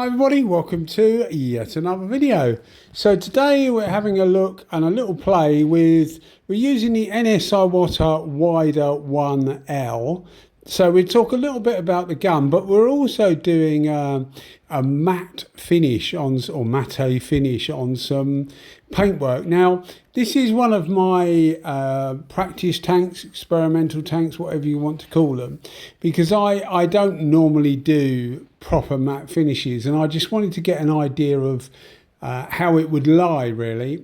Hi everybody, welcome to yet another video. So today we're having a look and a little play we're using the Anest Iwata Wider1L. So we talk a little bit about the gun, but we're also doing a matte finish on, or matte finish on some paintwork. Now, this is one of my practice tanks, experimental tanks, whatever you want to call them, because I don't normally do proper matte finishes, and I just wanted to get an idea of how it would lie, really.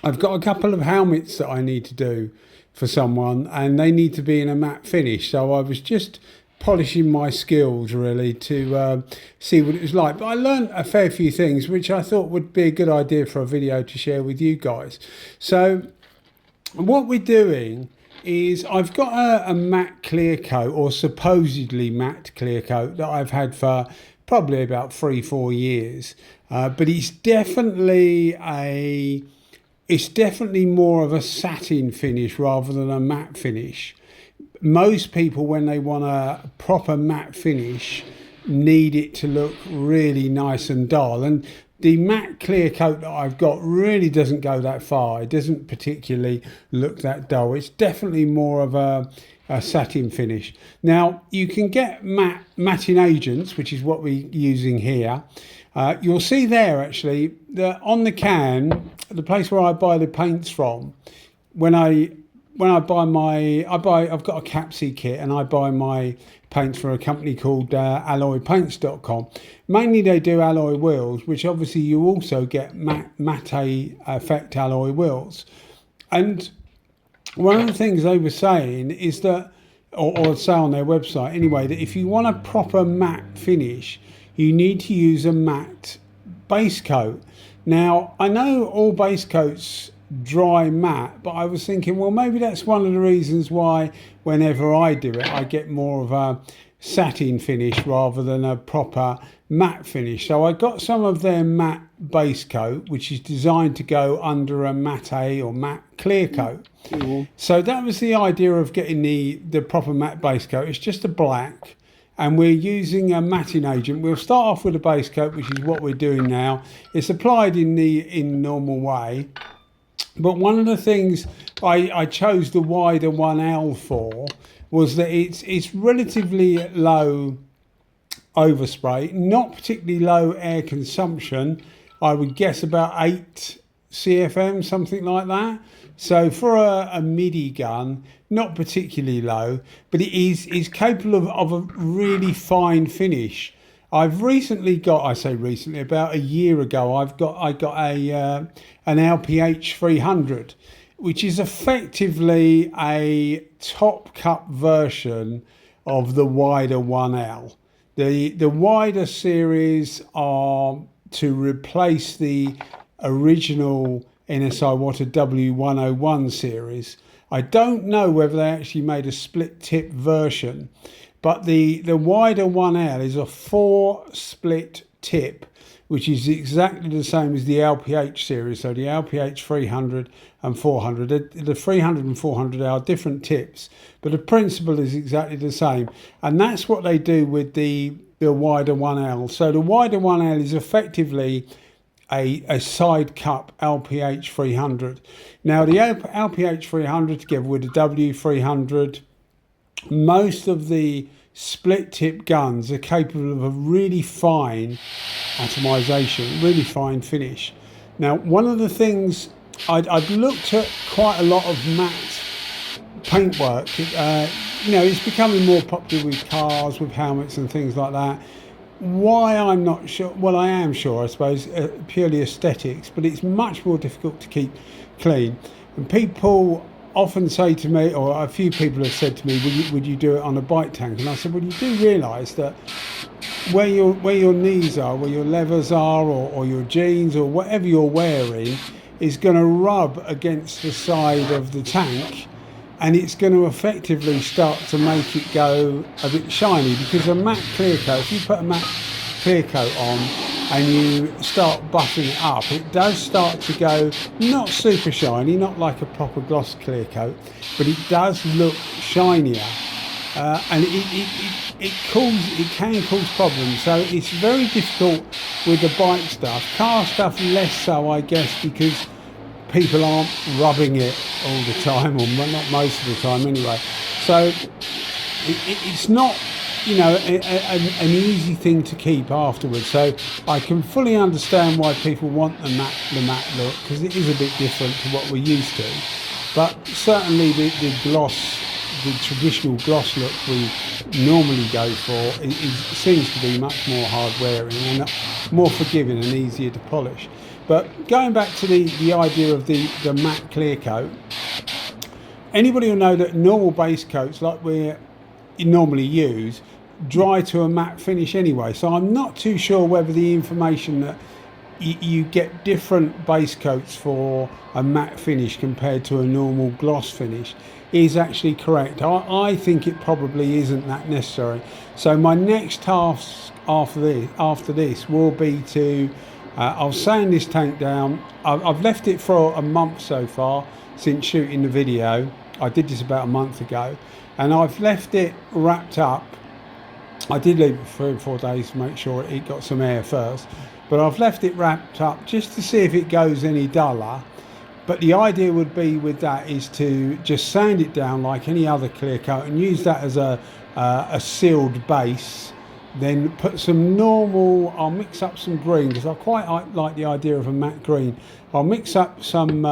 I've got a couple of helmets that I need to do for someone, and they need to be in a matte finish, so I was just polishing my skills really to see what it was like. But I learned a fair few things which I thought would be a good idea for a video to share with you guys. So what we're doing is I've got a matte clear coat, or supposedly matte clear coat, that I've had for probably about 3-4 years, but it's definitely more of a satin finish rather than a matte finish. Most people, when they want a proper matte finish, need it to look really nice and dull, and the matte clear coat that I've got really doesn't go that far. It doesn't particularly look that dull. It's definitely more of a satin finish. Now, you can get matting agents, which is what we're using here. You'll see there actually that on the can, the place where I buy the paints from, I've got a Capsy kit, and I buy my paints from a company called alloypaints.com. Mainly they do alloy wheels, which obviously you also get matte effect alloy wheels. And one of the things they were saying is that, or say on their website anyway, that if you want a proper matte finish, you need to use a matte base coat. Now, I know all base coats dry matte, but I was thinking, well, maybe that's one of the reasons why whenever I do it, I get more of a satin finish rather than a proper matte finish. So I got some of their matte base coat, which is designed to go under a matte or matte clear coat. Mm-hmm. So that was the idea of getting the proper matte base coat. It's just a black, and we're using a matting agent. We'll start off with a base coat, which is what we're doing now. It's applied in the normal way. But one of the things I chose the Wider1L for was that it's relatively low overspray, not particularly low air consumption. I would guess about 8 CFM, something like that. So for a MIDI gun, not particularly low, but it is capable of a really fine finish. I've recently got, about a year ago, I got an LPH 300, which is effectively a top cut version of the Wider1L. The Wider series are to replace the original Anest Iwata W101 series. I don't know whether they actually made a split tip version, but the Wider1L is a 4 split tip, which is exactly the same as the LPH series. So the LPH 300 and 400, the 300 and 400 are different tips, but the principle is exactly the same. And that's what they do with the Wider1L. So the Wider1L is effectively a side cup LPH 300. Now the LPH 300 together with the W300, most of the split tip guns are capable of a really fine atomization, really fine finish. Now, one of the things I've looked at quite a lot of matte paintwork. It's becoming more popular with cars, with helmets and things like that. Why, I'm not sure. Well, I am sure, I suppose, purely aesthetics, but it's much more difficult to keep clean. And people often say to me, or a few people have said to me, would you do it on a bike tank? And I said, well, you do realise that where your knees are, where your levers are, or your jeans, or whatever you're wearing, is going to rub against the side of the tank, and it's going to effectively start to make it go a bit shiny. Because a matte clear coat, if you put a matte clear coat on and you start buffing it up, it does start to go not super shiny, not like a proper gloss clear coat, but it does look shinier. and it can cause problems. So it's very difficult with the bike stuff. Car stuff less so, I guess, because people aren't rubbing it all the time, or not most of the time anyway. So it's not, you know, an easy thing to keep afterwards. So I can fully understand why people want the matte look, because it is a bit different to what we're used to. But certainly the traditional gloss look we normally go for seems to be much more hard wearing and more forgiving and easier to polish. But going back to the idea of the matte clear coat, anybody will know that normal base coats like we normally use dry to a matte finish anyway. So I'm not too sure whether the information that you get different base coats for a matte finish compared to a normal gloss finish is actually correct. I think it probably isn't that necessary. So my next task after this will be to I'll sand this tank down. I've left it for a month so far since shooting the video. I did this about a month ago, and I've left it wrapped up. I did leave it for 3 or 4 days to make sure it got some air first, but I've left it wrapped up just to see if it goes any duller. But the idea would be with that is to just sand it down like any other clear coat and use that as a sealed base. Then put some normal, I'll mix up some green because I quite like the idea of a matte green. I'll mix up some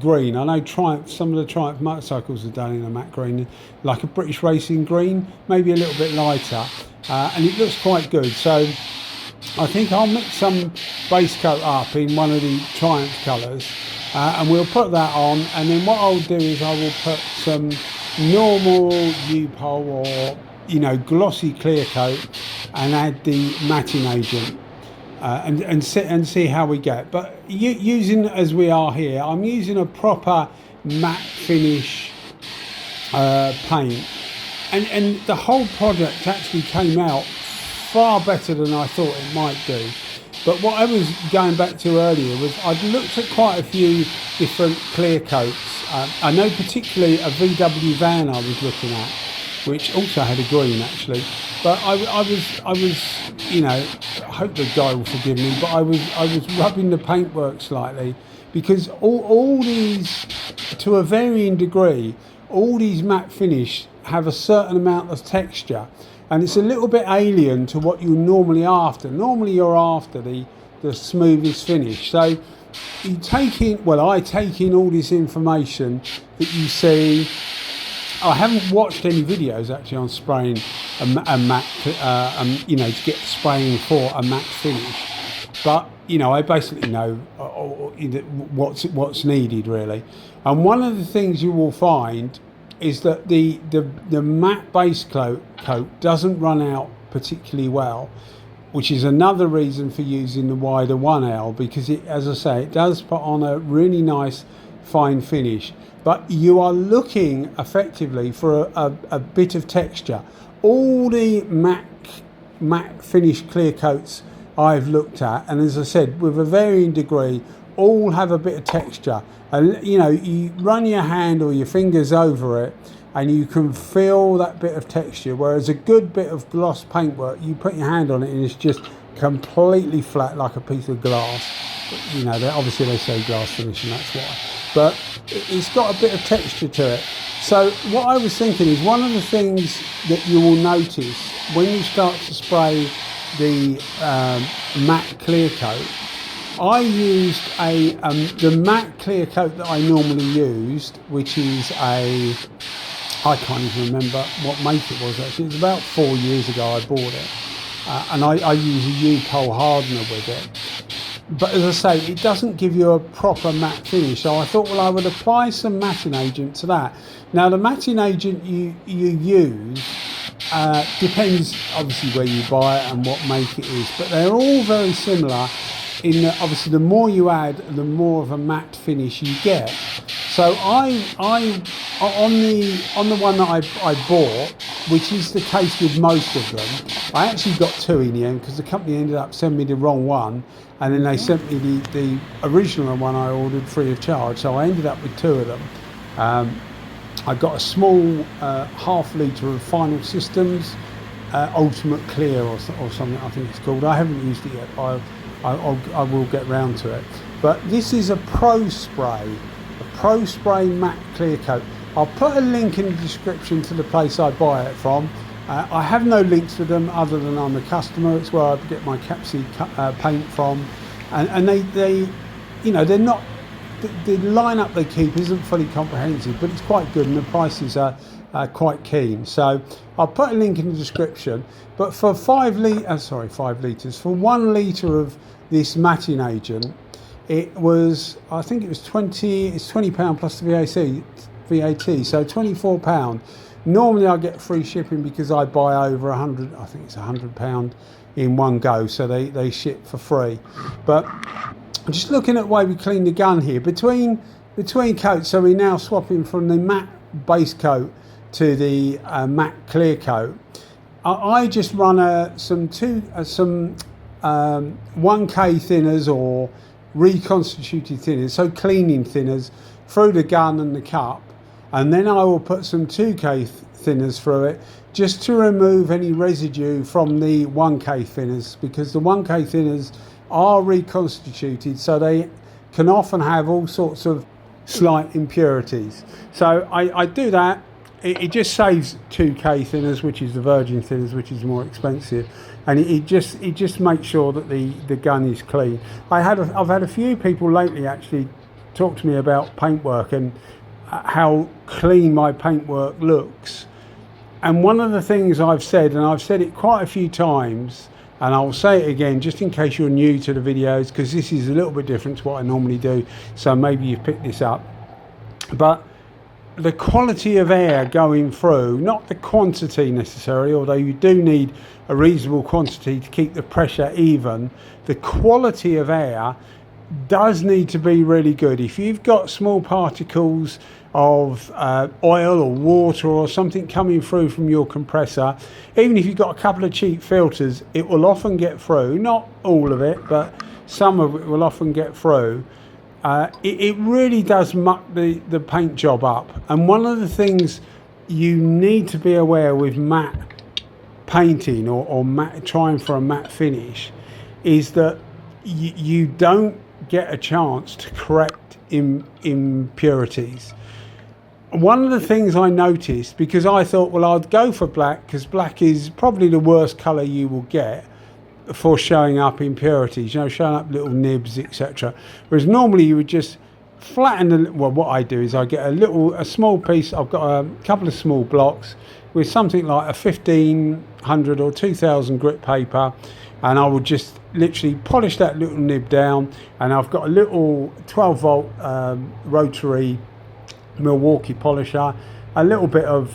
green. I know some of the Triumph motorcycles are done in a matte green, like a British racing green, maybe a little bit lighter, and it looks quite good. So I think I'll mix some base coat up in one of the Triumph colours, and we'll put that on, and then what I'll do is I will put some normal U-Pole or, you know, glossy clear coat and add the matting agent and see how we get. But using, as we are here, I'm using a proper matte finish paint, and the whole project actually came out far better than I thought it might do. But what I was going back to earlier was I'd looked at quite a few different clear coats. I know particularly a VW van I was looking at, which also had a green actually. But I was, you know, I hope the guy will forgive me, but I was rubbing the paintwork slightly, because all these, to a varying degree, all these matte finish have a certain amount of texture, and it's a little bit alien to what you're normally after. Normally you're after the smoothest finish. So you take in, well, I take in all this information that you see. I haven't watched any videos actually on spraying a matte, you know, to get spraying for a matte finish. But, you know, I basically know what's needed really. And one of the things you will find is that the matte base coat doesn't run out particularly well, which is another reason for using the Wider1L, because it, as I say, it does put on a really nice fine finish. But you are looking effectively for a bit of texture. All the matte finish clear coats I've looked at, and as I said, with a varying degree, all have a bit of texture. And you know, you run your hand or your fingers over it and you can feel that bit of texture, whereas a good bit of gloss paintwork, you put your hand on it and it's just completely flat like a piece of glass. You know, obviously they say glass finish and that's why, but it's got a bit of texture to it. So what I was thinking is, one of the things that you will notice when you start to spray the matte clear coat, I used the matte clear coat that I normally used, which is I can't even remember what make it was actually. It was about 4 years ago I bought it, and I use a U-Pole hardener with it. But as I say, it doesn't give you a proper matte finish, so I thought, well, I would apply some matting agent to that. Now the matting agent you use depends obviously where you buy it and what make it is, but they're all very similar in that obviously the more you add, the more of a matte finish you get. So I on the one that I bought, which is the case with most of them, I actually got 2 in the end because the company ended up sending me the wrong one, and then they sent me the original one I ordered free of charge, so I ended up with 2 of them. I got a small half litre of Final Systems Ultimate Clear or something I think it's called. I haven't used it yet. I will get round to it. But this is a Pro Spray matte clear coat. I'll put a link in the description to the place I buy it from. I have no links with them other than I'm a customer. It's where I get my Capsy paint from, and they you know, they're not, the lineup they keep isn't fully comprehensive, but it's quite good, and the prices are quite keen. So I'll put a link in the description. But for 5 litres, for 1 litre of this matting agent, it was, I think it was £20 plus the VAT, so £24. Normally I get free shipping because I buy over 100, I think it's £100 in one go, so they ship for free. But just looking at the way we clean the gun here, between coats, so we're now swapping from the matte base coat to the matte clear coat. I just run some 1K thinners or reconstituted thinners, so cleaning thinners, through the gun and the cup, and then I will put some 2K thinners through it just to remove any residue from the 1K thinners, because the 1K thinners are reconstituted, so they can often have all sorts of slight impurities. So I do that. It just saves 2K thinners, which is the virgin thinners, which is more expensive, and it just makes sure that the gun is clean. I've had a few people lately actually talk to me about paintwork and how clean my paintwork looks. And one of the things I've said, and I've said it quite a few times, and I'll say it again just in case you're new to the videos, because this is a little bit different to what I normally do, so maybe you've picked this up. But the quality of air going through, not the quantity necessarily, although you do need a reasonable quantity to keep the pressure even, the quality of air does need to be really good. If you've got small particles of oil or water or something coming through from your compressor, even if you've got a couple of cheap filters, it will often get through. Not all of it, but some of it will often get through. It really does muck the paint job up. And one of the things you need to be aware with matte painting or matte, trying for a matte finish, is that you don't get a chance to correct impurities. One of the things I noticed, because I thought, well, I'd go for black because black is probably the worst colour you will get for showing up impurities, you know, showing up little nibs, etc. Whereas normally you would just flatten the, well, what I do is I get a small piece, I've got a couple of small blocks with something like a 1500 or 2000 grit paper, and I would just literally polish that little nib down, and I've got a little 12 volt rotary Milwaukee polisher, a little bit of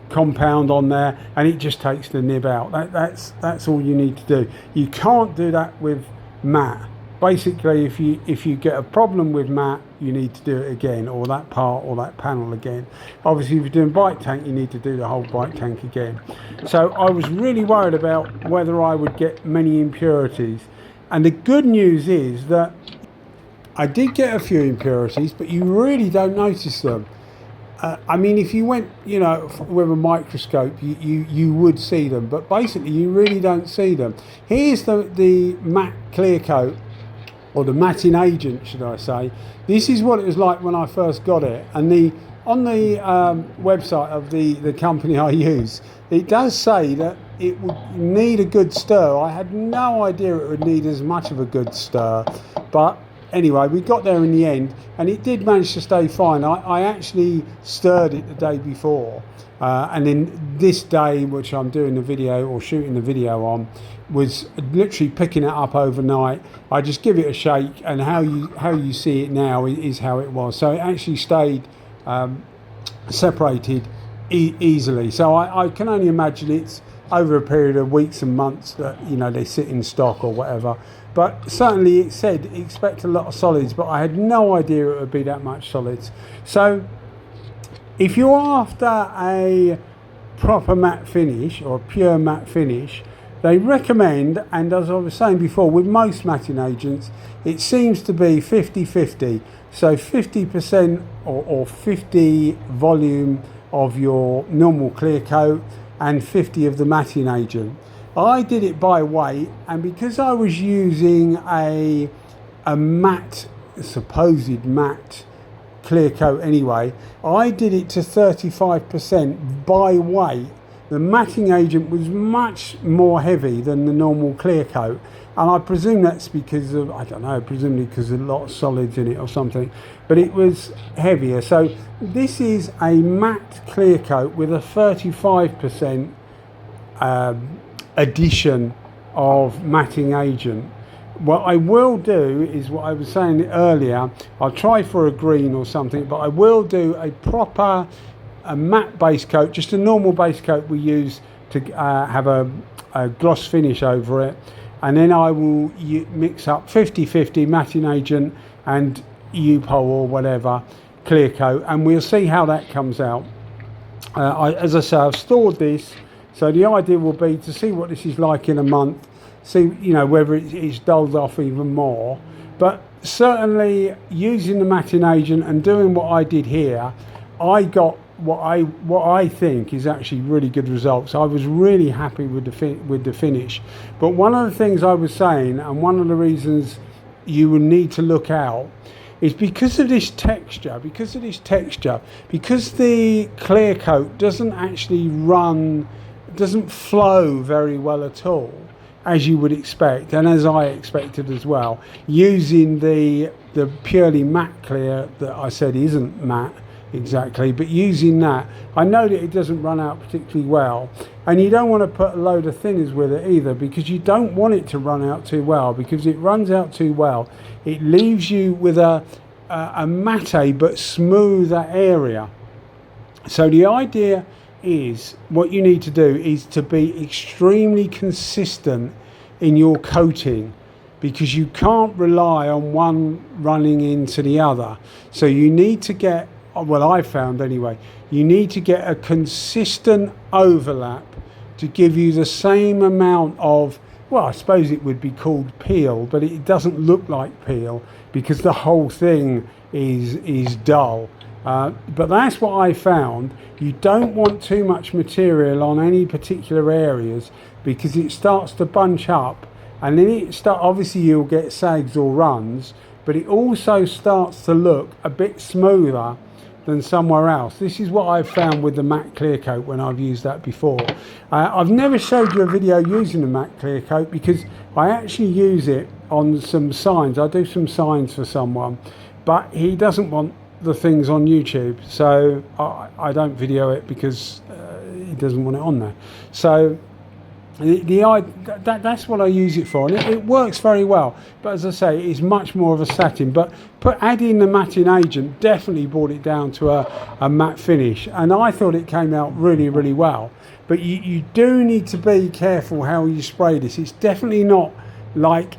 compound on there, and it just takes the nib out. That's all you need to do. You can't do that with matte. Basically, if you get a problem with matte, you need to do it again, or that part or that panel again. Obviously, if you're doing bike tank, you need to do the whole bike tank again. So I was really worried about whether I would get many impurities, and the good news is that I did get a few impurities, but you really don't notice them. I mean, if you went, you know, with a microscope, you would see them, but basically you really don't see them. Here's the matte clear coat, or the matting agent, should I say. This is what it was like when I first got it, and on the website of the company I use, it does say that it would need a good stir. I had no idea it would need as much of a good stir, but anyway, we got there in the end, and it did manage to stay fine. I actually stirred it the day before, and then this day, which I'm doing the video or shooting the video on, was literally picking it up overnight. I just give it a shake, and how you see it now is how it was. So it actually stayed separated easily. So I can only imagine it's over a period of weeks and months that, you know, they sit in stock or whatever. But certainly it said expect a lot of solids, but I had no idea it would be that much solids. So if you're after a proper matte finish or a pure matte finish, they recommend, and as I was saying before, with most matting agents, it seems to be 50-50. So 50% or 50 volume of your normal clear coat and 50 of the matting agent. I did it by weight, and because I was using a matte, supposed matte clear coat anyway, I did it to 35% by weight. The matting agent was much more heavy than the normal clear coat, and I presume that's because of, I don't know, presumably because there's a lot of solids in it or something, but it was heavier. So this is a matte clear coat with a 35% addition of matting agent. What I will do is what I was saying earlier, I'll try for a green or something, but I will do a proper matte base coat, just a normal base coat we use to have a gloss finish over it, and then I will mix up 50-50 matting agent and UPO or whatever clear coat, and we'll see how that comes out. As I say, I've stored this, so the idea will be to see what this is like in a month, see, you know, whether it's dulled off even more. But certainly using the matting agent and doing what I did here, I got what I think is actually really good results. I was really happy with the finish. But one of the things I was saying, and one of the reasons you will need to look out, is because of this texture, because the clear coat doesn't actually run, doesn't flow very well at all, as you would expect, and as I expected as well, using the purely matte clear that I said isn't matte exactly, but using that, I know that it doesn't run out particularly well, and you don't want to put a load of thinners with it either, because you don't want it to run out too well, because if it runs out too well, it leaves you with a matte but smoother area. So the idea is, what you need to do is to be extremely consistent in your coating, because you can't rely on one running into the other. So you need to get, well, I found anyway, you need to get a consistent overlap to give you the same amount of, well, I suppose it would be called peel, but it doesn't look like peel because the whole thing is dull. But that's what I found. You don't want too much material on any particular areas, because it starts to bunch up, and then obviously you'll get sags or runs, but it also starts to look a bit smoother than somewhere else. This is what I've found with the matte clear coat when I've used that before. I've never showed you a video using the matte clear coat because I actually use it on some signs. I do some signs for someone, but he doesn't want the things on YouTube, so I don't video it because he doesn't want it on there. So that's what I use it for, and it works very well. But as I say, it's much more of a satin, but adding the matting agent definitely brought it down to a matte finish, and I thought it came out really, really well. But you do need to be careful how you spray this. It's definitely not like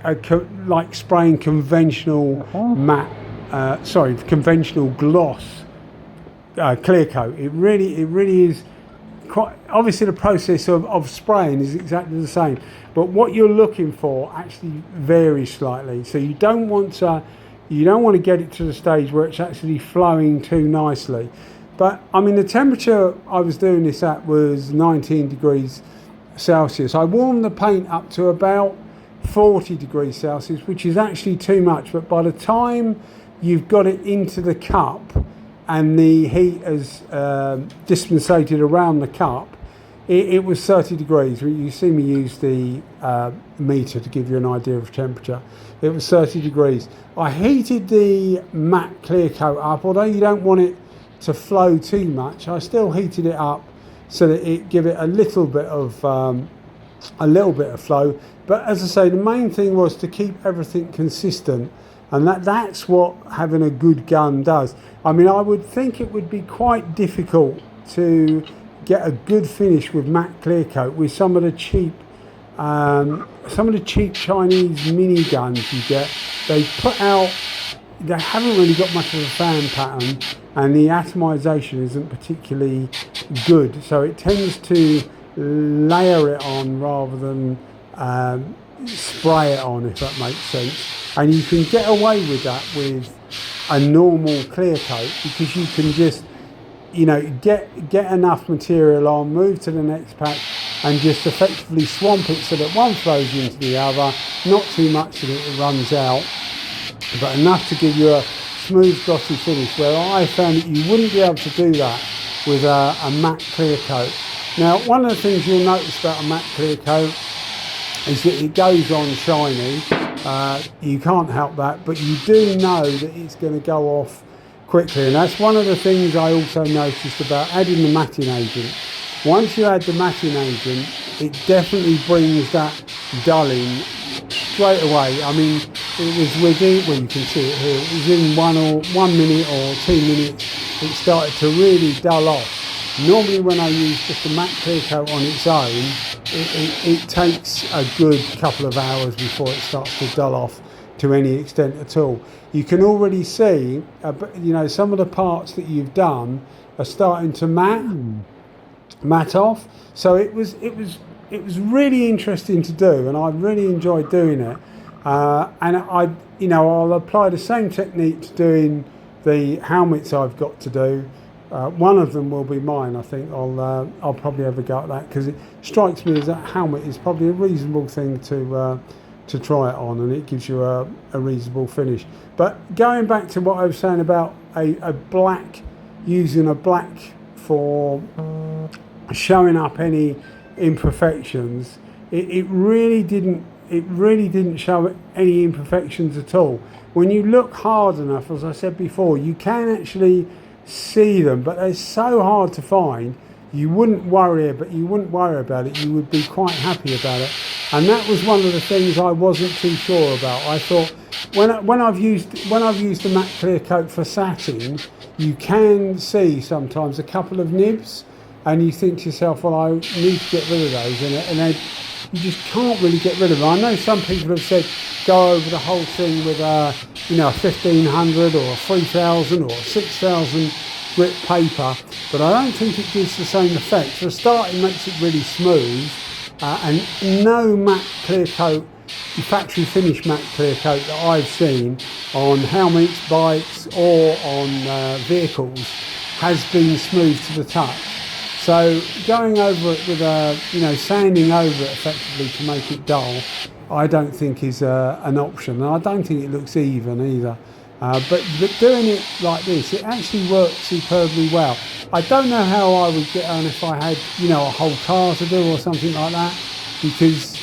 spraying conventional conventional gloss clear coat. It really is quite, obviously the process of spraying is exactly the same, but what you're looking for actually varies slightly. So you don't want to get it to the stage where it's actually flowing too nicely. But I mean, the temperature I was doing this at was 19 degrees Celsius. I warmed the paint up to about 40 degrees Celsius, which is actually too much, but by the time you've got it into the cup and the heat has dispensated around the cup, it was 30 degrees. You see me use the meter to give you an idea of temperature. It was 30 degrees. I heated the matte clear coat up, although you don't want it to flow too much. I still heated it up so that it give it a little bit of flow. But as I say, the main thing was to keep everything consistent, and that's what having a good gun does. I mean, I would think it would be quite difficult to get a good finish with matte clear coat with some of the cheap Chinese mini guns you get. They haven't really got much of a fan pattern, and the atomization isn't particularly good, so it tends to layer it on rather than spray it on, if that makes sense. And you can get away with that with a normal clear coat, because you can just, you know, get enough material on, move to the next pack, and just effectively swamp it so that one flows into the other, not too much that it runs out, but enough to give you a smooth glossy finish, where I found that you wouldn't be able to do that with a matte clear coat. Now, one of the things you'll notice about a matte clear coat is that it goes on shiny. You can't help that, but you do know that it's going to go off quickly, and that's one of the things I also noticed about adding the matting agent. Once you add the matting agent, it definitely brings that dulling straight away. I mean, it was within, well, you can see it here, it was in 1 minute or 2 minutes, it started to really dull off. Normally when I use just a matte clear coat on its own, it takes a good couple of hours before it starts to dull off to any extent at all. You can already see, you know, some of the parts that you've done are starting to matte off. So it was really interesting to do, and I really enjoyed doing it. And I'll apply the same technique to doing the helmets I've got to do. One of them will be mine. I think I'll probably have a go at that, because it strikes me as that helmet is probably a reasonable thing to try it on, and it gives you a reasonable finish. But going back to what I was saying about a black, using a black for showing up any imperfections, it really didn't show any imperfections at all. When you look hard enough, as I said before, you can actually see them, but they're so hard to find. You wouldn't worry about it. You would be quite happy about it. And that was one of the things I wasn't too sure about. I thought when I've used the matte clear coat for satin, you can see sometimes a couple of nibs, and you think to yourself, well, I need to get rid of those, and you just can't really get rid of them. I know some people have said go over the whole thing with a 1500 or a 3000 or 6000 grit paper, but I don't think it gives the same effect. For a start, it makes it really smooth, and no matte clear coat, factory finish matte clear coat that I've seen on helmets, bikes, or on vehicles has been smooth to the touch. So going over it with sanding over it effectively to make it dull, I don't think is an option, and I don't think it looks even either. But doing it like this, it actually works superbly well. I don't know how I would get on if I had, a whole car to do or something like that, because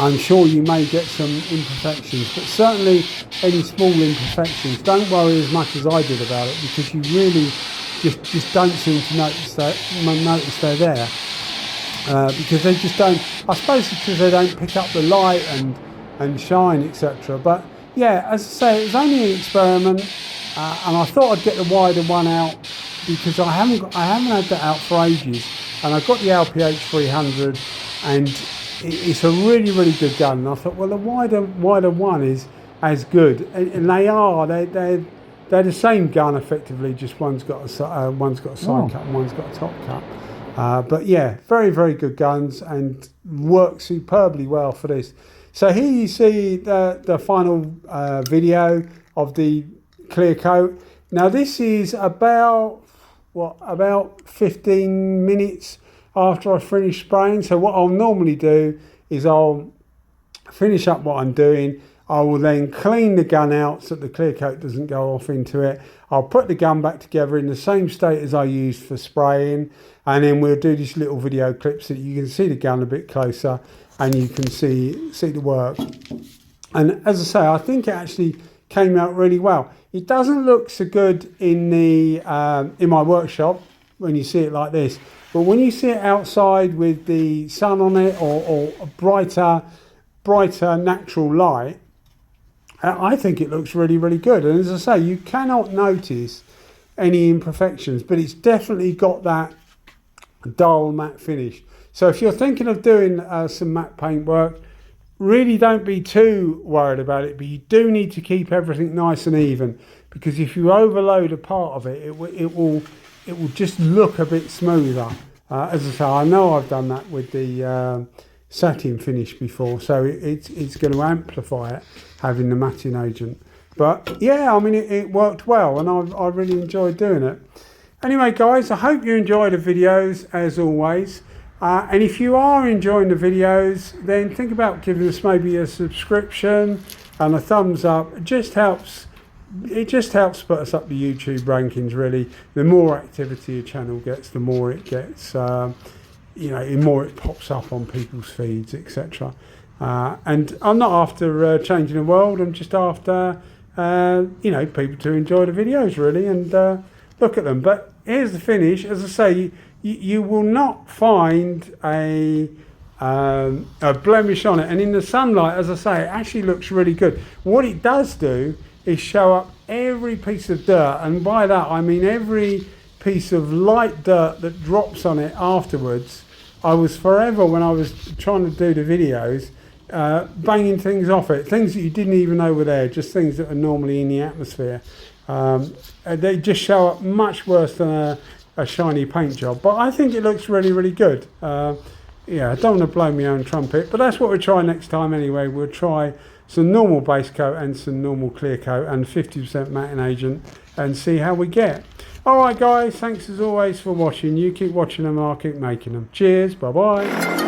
I'm sure you may get some imperfections, but certainly any small imperfections, don't worry as much as I did about it, because you really just don't seem to notice they're there, because they just don't. I suppose it's because they don't pick up the light and shine, etc. But yeah, as I say, it was only an experiment, and I thought I'd get the Wider1 out, because I haven't had that out for ages, and I've got the LPH 300, and it's a really, really good gun. And I thought, well, the Wider1 is as good, and they are. They're the same gun effectively, just one's got a side cut and one's got a top cut. But yeah, very, very good guns, and work superbly well for this. So here you see the final video of the clear coat. Now this is about 15 minutes after I finish spraying. So what I'll normally do is I'll finish up what I'm doing. I will then clean the gun out so that the clear coat doesn't go off into it. I'll put the gun back together in the same state as I used for spraying, and then we'll do this little video clip so that you can see the gun a bit closer and you can see the work. And as I say, I think it actually came out really well. It doesn't look so good in my workshop when you see it like this, but when you see it outside with the sun on it, or a brighter natural light, I think it looks really, really good. And as I say, you cannot notice any imperfections, but it's definitely got that dull matte finish. So if you're thinking of doing some matte paint work, really don't be too worried about it, but you do need to keep everything nice and even, because if you overload a part of it, it will just look a bit smoother. As I say, I know I've done that with the satin finish before, so it's going to amplify it, having the matting agent. But yeah, I mean, it worked well, and I really enjoyed doing it. Anyway, guys, I hope you enjoy the videos, as always. And if you are enjoying the videos, then think about giving us maybe a subscription and a thumbs up. It just helps put us up the YouTube rankings, really. The more activity a channel gets, the more it gets, the more it pops up on people's feeds, etc. And I'm not after changing the world. I'm just after, people to enjoy the videos, really, and look at them. But here's the finish. As I say, you will not find a blemish on it, and in the sunlight, as I say, it actually looks really good. What it does do is show up every piece of dirt, and by that I mean every piece of light dirt that drops on it afterwards. I was forever, when I was trying to do the videos, banging things off it, things that you didn't even know were there, just things that are normally in the atmosphere. They just show up much worse than a shiny paint job, but I think it looks really, really good. Yeah, I don't want to blow my own trumpet, but that's what we'll try next time anyway. We'll try some normal base coat and some normal clear coat and 50% matting agent and see how we get. All right, guys, thanks as always for watching. You keep watching them and I'll keep making them. Cheers, bye-bye.